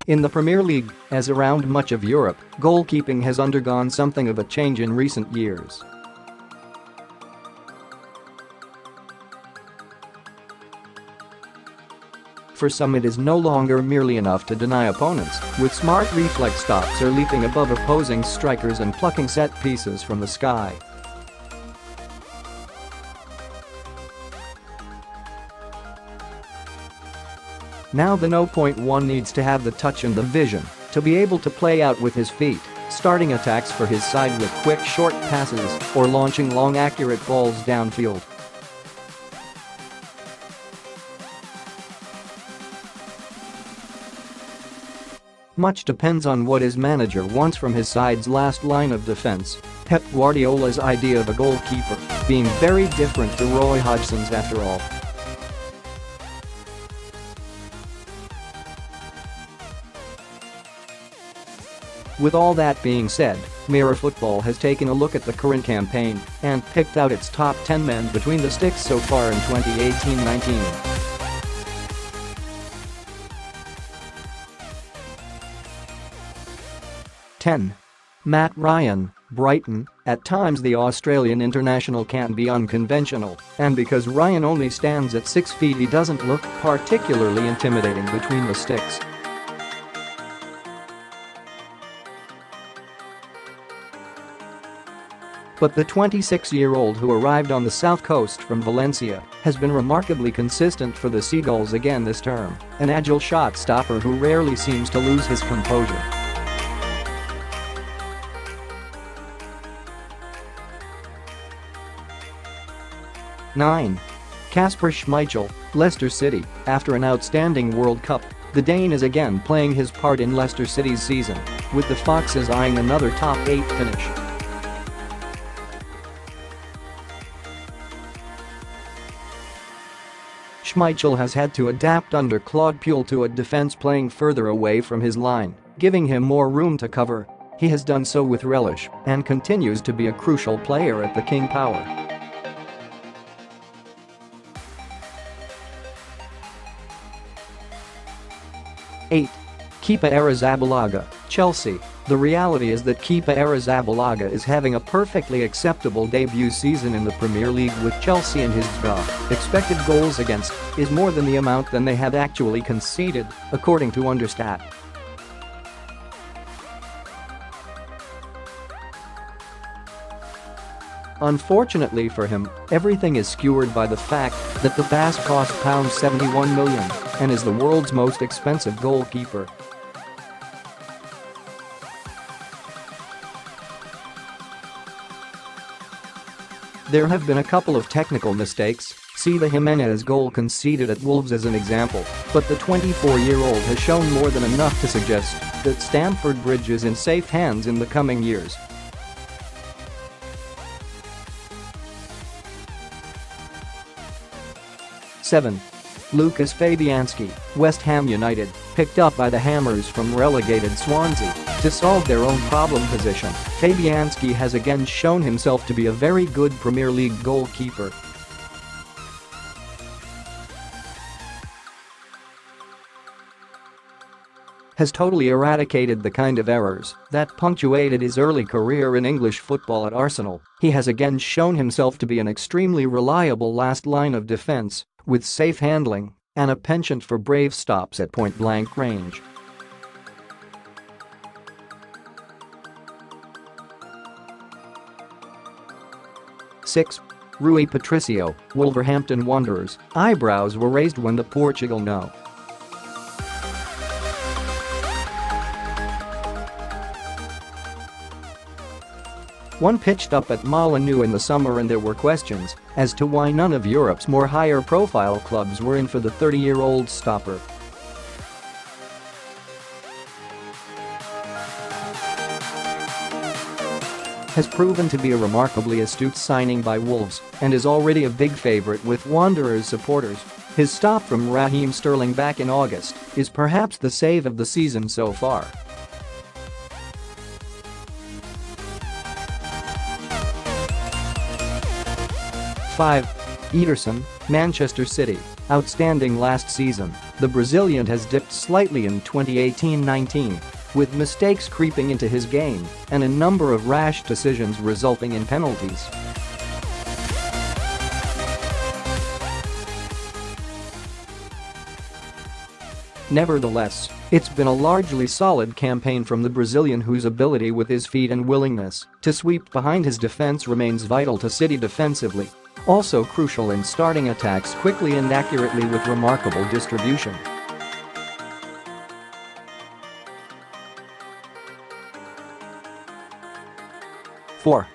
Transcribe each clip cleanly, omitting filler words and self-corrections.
In the Premier League, as around much of Europe, goalkeeping has undergone something of a change in recent years. For some, it is no longer merely enough to deny opponents, with smart reflex stops or leaping above opposing strikers and plucking set pieces from the sky. Now the No.1 needs to have the touch and the vision to be able to play out with his feet, starting attacks for his side with quick short passes or launching long accurate balls downfield. Much depends on what his manager wants from his side's last line of defense. Pep Guardiola's idea of a goalkeeper being very different to Roy Hodgson's after all. With all that being said, Mirror Football has taken a look at the current campaign and picked out its top 10 men between the sticks so far in 2018-19. Matt Ryan, Brighton. At times the Australian international can be unconventional, and because Ryan only stands at 6 feet, he doesn't look particularly intimidating between the sticks. But the 26-year-old who arrived on the south coast from Valencia has been remarkably consistent for the Seagulls again this term, an agile shot stopper who rarely seems to lose his composure. Kasper Schmeichel, Leicester City. After an outstanding World Cup, the Dane is again playing his part in Leicester City's season, with the Foxes eyeing another top 8 finish. Schmeichel has had to adapt under Claude Puel to a defense playing further away from his line, giving him more room to cover. He has done so with relish and continues to be a crucial player at the King Power. Kepa Arrizabalaga, Chelsea. The reality is that Kepa Arrizabalaga is having a perfectly acceptable debut season in the Premier League with Chelsea, and his expected goals against is more than the amount than they have actually conceded, according to understat. Unfortunately for him, everything is skewered by the fact that the Basque cost £71 million and is the world's most expensive goalkeeper. There have been a couple of technical mistakes, see the Jimenez goal conceded at Wolves as an example, but the 24-year-old has shown more than enough to suggest that Stamford Bridge is in safe hands in the coming years. Lukasz Fabianski, West Ham United, picked up by the Hammers from relegated Swansea to solve their own problem position. Fabianski has again shown himself to be a very good Premier League goalkeeper. Has totally eradicated the kind of errors that punctuated his early career in English football at Arsenal. He has again shown himself to be an extremely reliable last line of defense, with safe handling and a penchant for brave stops at point-blank range. Rui Patricio, Wolverhampton Wanderers. Eyebrows were raised when the Portugal No. 1 pitched up at Molineux in the summer, and there were questions as to why none of Europe's more higher-profile clubs were in for the 30-year-old stopper. Has proven to be a remarkably astute signing by Wolves and is already a big favourite with Wanderers supporters. His stop from Raheem Sterling back in August is perhaps the save of the season so far. Ederson, Manchester City. Outstanding last season, the Brazilian has dipped slightly in 2018-19, with mistakes creeping into his game and a number of rash decisions resulting in penalties. Nevertheless, it's been a largely solid campaign from the Brazilian, whose ability with his feet and willingness to sweep behind his defense remains vital to City defensively. Also crucial in starting attacks quickly and accurately with remarkable distribution. Four.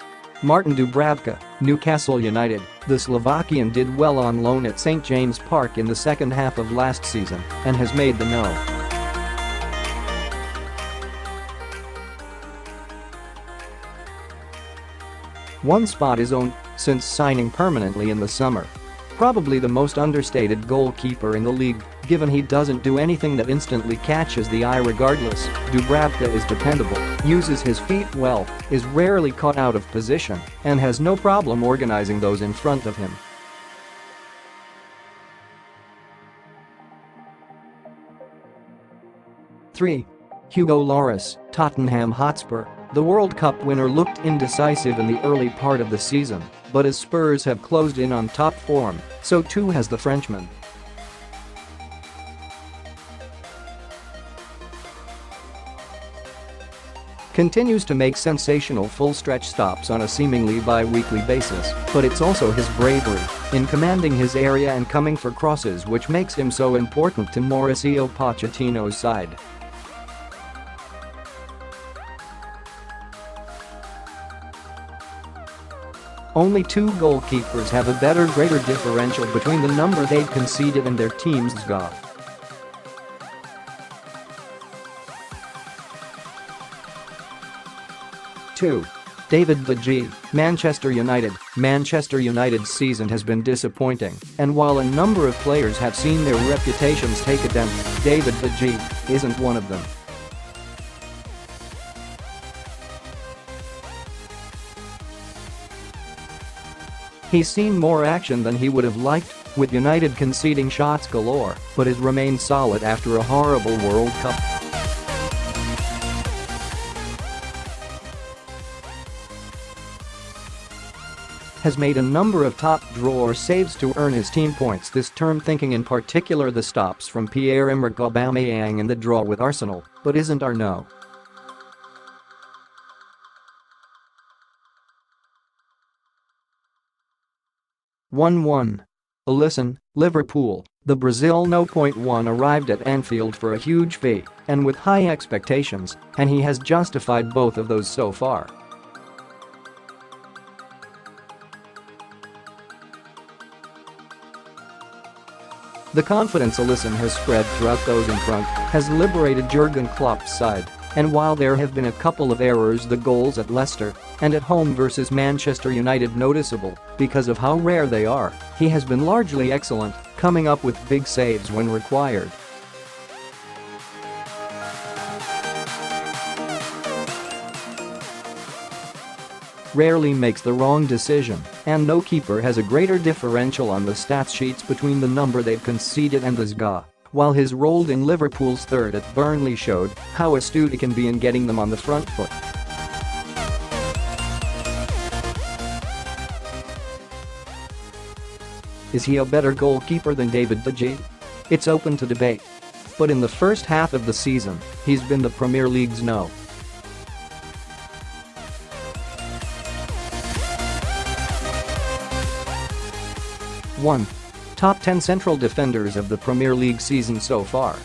Martin Dubravka, Newcastle United. The Slovakian did well on loan at St James Park in the second half of last season and has made the No. One spot is owned since signing permanently in the summer. Probably the most understated goalkeeper in the league, given he doesn't do anything that instantly catches the eye regardless. Dubravka is dependable, uses his feet well, is rarely caught out of position, and has no problem organizing those in front of him. Three. Hugo Lloris, Tottenham Hotspur. The World Cup winner looked indecisive in the early part of the season, but as Spurs have closed in on top form, so too has the Frenchman. Continues to make sensational full-stretch stops on a seemingly bi-weekly basis, but it's also his bravery in commanding his area and coming for crosses which makes him so important to Mauricio Pochettino's side. Only two goalkeepers have a greater differential between the number they've conceded and their team's goal. Two. David De Gea, Manchester United. Manchester United's season has been disappointing, and while a number of players have seen their reputations take a dent, David De Gea isn't one of them. He's seen more action than he would have liked, with United conceding shots galore, but has remained solid after a horrible World Cup. Has made a number of top-drawer saves to earn his team points this term, thinking in particular the stops from Pierre-Emerick Aubameyang and the draw with Arsenal, but isn't our No. 1-1. Alisson, Liverpool. The Brazil No.1 arrived at Anfield for a huge fee and with high expectations, and he has justified both of those so far. The confidence Alisson has spread throughout those in front has liberated Jurgen Klopp's side, and while there have been a couple of errors, the goals at Leicester and at home versus Manchester United noticeable because of how rare they are, he has been largely excellent, coming up with big saves when required. Rarely makes the wrong decision, and no keeper has a greater differential on the stats sheets between the number they've conceded and the goal, while his role in Liverpool's third at Burnley showed how astute he can be in getting them on the front foot. Is he a better goalkeeper than David De Gea? It's open to debate. But in the first half of the season, he's been the Premier League's No. 1. Top 10 central defenders of the Premier League season so far.